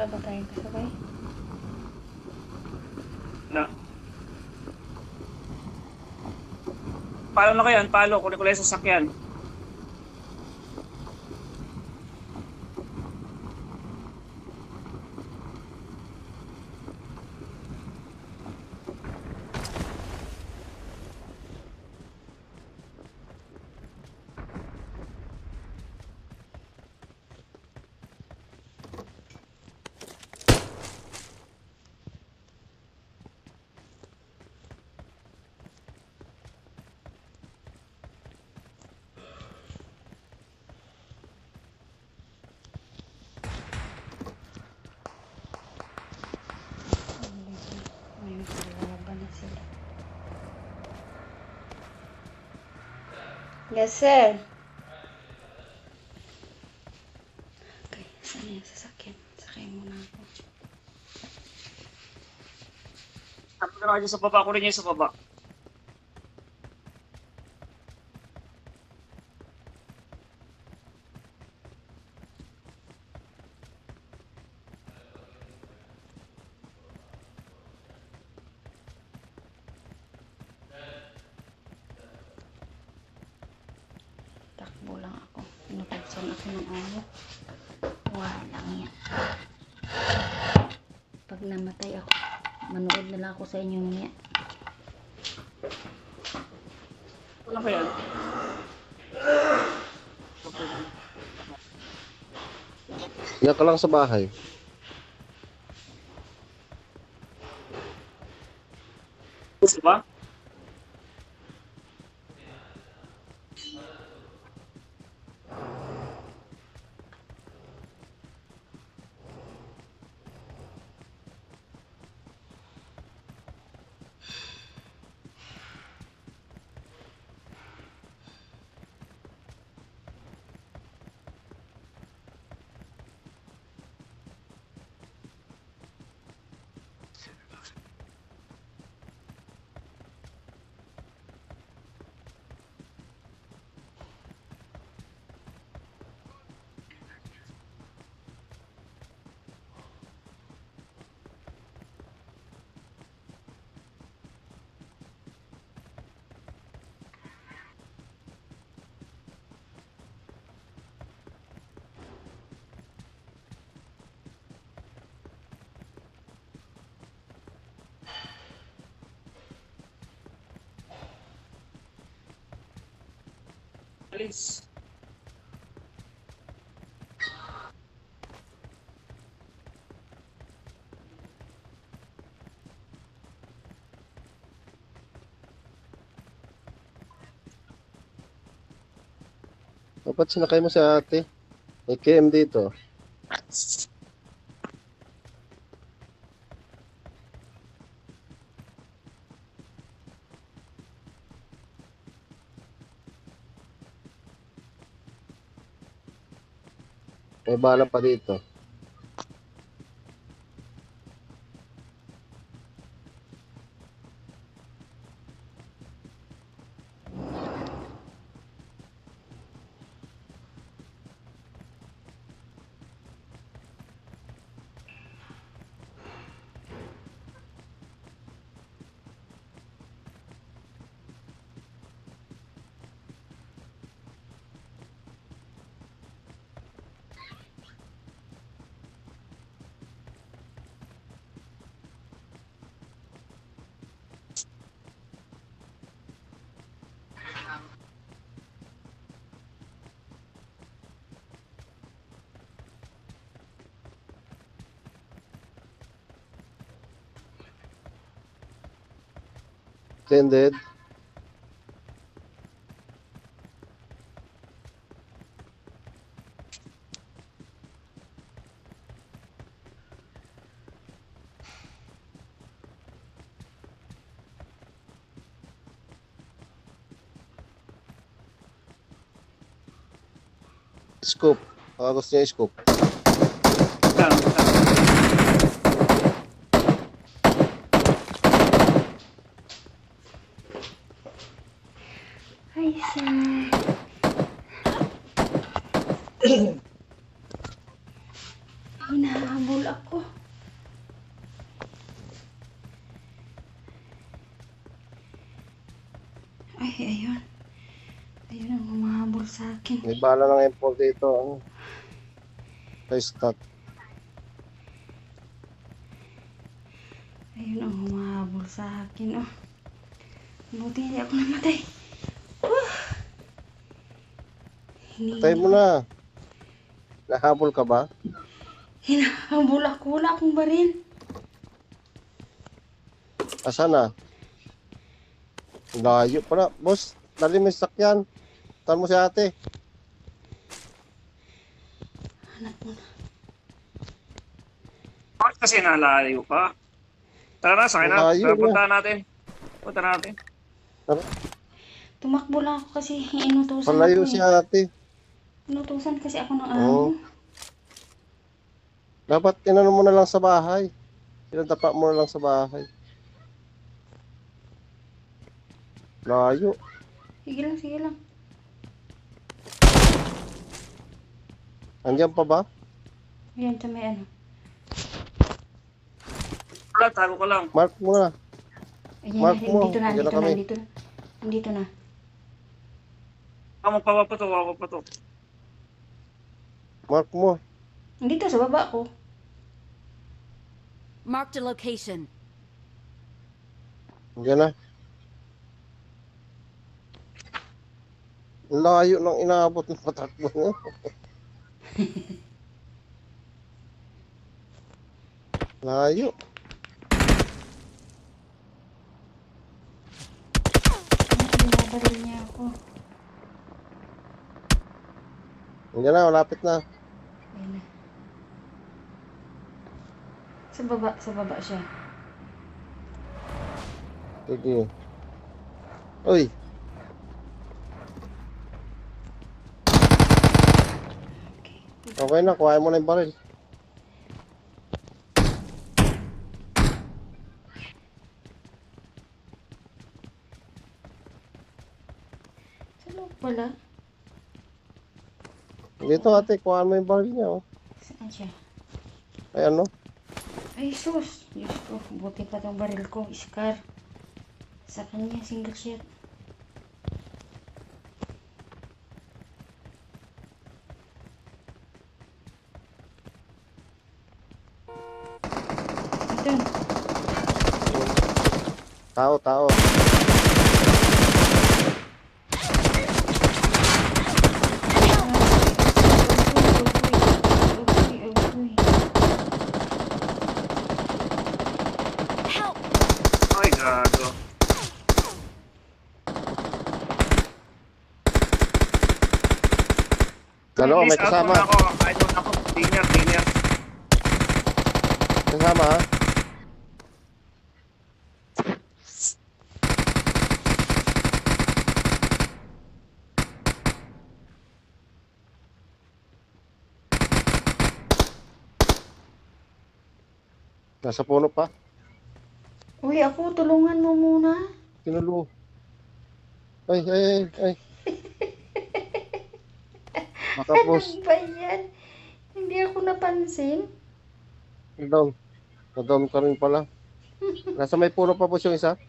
Wala ba tayong kasabay? Na. Palo na kayo, palo. Kunin ko lang yung sasakyan. Ayun, lalaban na sila. Yes, sir. Okay, saan yung sasakyan? Sakay muna ako. Tapos na kayo sa baba. Kunin niyo yung sa baba. Takbo lang ako. Pinapagsan ako ng ayaw. Walang yan. Pag namatay ako, manood na lang ako sa inyo niya. Wala kayo. Yan ka lang sa bahay. Gusto ba? Alis. Dapat sinakay mo si ate. May KM dito. May bala pa dito. Extended. Scoop. Baka gusto niya scoop. Lang. Hi, sir. Ayun na. hinahabol ako. Ay, ayun. Ayun ang humahabol sa akin. May bala ng M4 dito. Ano? Sa stock. Ayun ang humahabol sa akin. Oh. Buti hindi ako namatay. Whew. Patay mo na. Nahabol ka ba? Hinahabol ako. Wala akong baril. Asan na? Layo pala. Boss, dali mo yung sakyan. Tan mo si ate. Hanap mo na. Bakit kasi nalayo pa? Tara na, sakay na. Malayo Tara, na. punta natin. Punta natin. Tumakbo lang ako kasi inutusan Palayo ako si eh. ate. Inutusan kasi ako ng Oo. amo. Dapat tinanong mo na lang sa bahay. Sinadapa mo na lang sa bahay. Layo. Sige lang, sige lang. Andiyan pa ba? Ayan, sa may ano. Wala, tago ko lang. Mark mo na. Ayan, Mark mo. dito na, Diyan na dito na, kami. dito na. Dito na. Ako magpapapatok, ako patok. Mark mo. Dito sa baba ko. Marked a location. Andiyan na. Ang layo ng inaabot ng patakbo niya. Layo. Binabaril niya ako. Andiyan na, malapit na. Ayan na. Sa baba siya. Sige. Uy, Okay. okay na, kuhain mo na yung baril. Sa loob pala. Dito ate, kuhain mo yung baril niya. Oh. Saan siya? Ay ano? Ay, sus. Diyos ko. Buti pa tong baril ko. Scar. Sa kanya, single shot. Ito. Tao, tao. Help! Ay, gago. Dalawa, may Please, out kasama. muna ako. Kahit muna ako. Linear, linear. Kasama ha? Nasa puno pa. Uy, ako, tulungan mo muna. Kinulo. Ay, ay, ay, ay. Makapos. Ano ba yan? Hindi ako napansin. Down. Na-down ka rin pala. Nasa may puno pa po yung isa.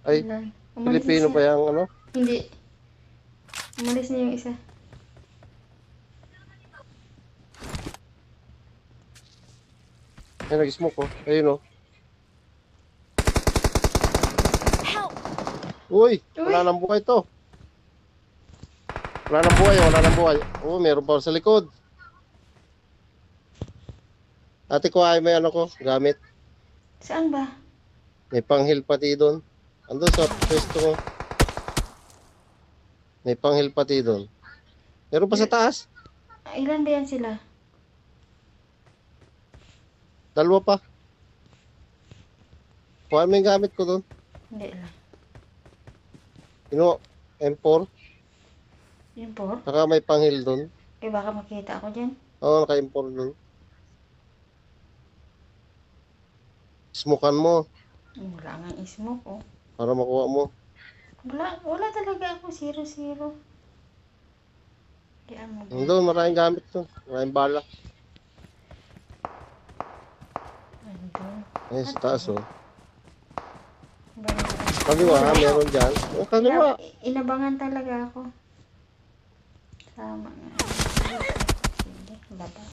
Ay, Wala. Umalis Pilipino na pa siya. yung ano. Hindi. Umalis na yung isa. Ay, nag-smoke oh. Ayun oh. Help! Uy, Uy. wala nang buhay to. Wala nang buhay, wala nang buhay. Oh, meron pa sa likod. Ate ko ay may ano ko, gamit. Saan ba? May panghil pati doon. Andun sa pwesto ko. May panghil pati doon. Meron pa sa taas. Ilan ba yan sila? Dalawa pa. Kuha mo yung gamit ko doon. Hindi lang. Ino, M4. Yung por? Saka may panghil doon. Eh, baka makita ako dyan. Oo, naka-M4 doon. Smokean mo Wala nga smoke, oh. para makuha mo. Wala talaga ako. 0-0. Kaya mo ba? Doon, maraming gamit doon. Maraming bala. Ayun, sa taas, oh. Baril ko. Kaliwa, meron dyan. Oh, kaliwa. Inabangan talaga ako. Tama nga. Sige, labas.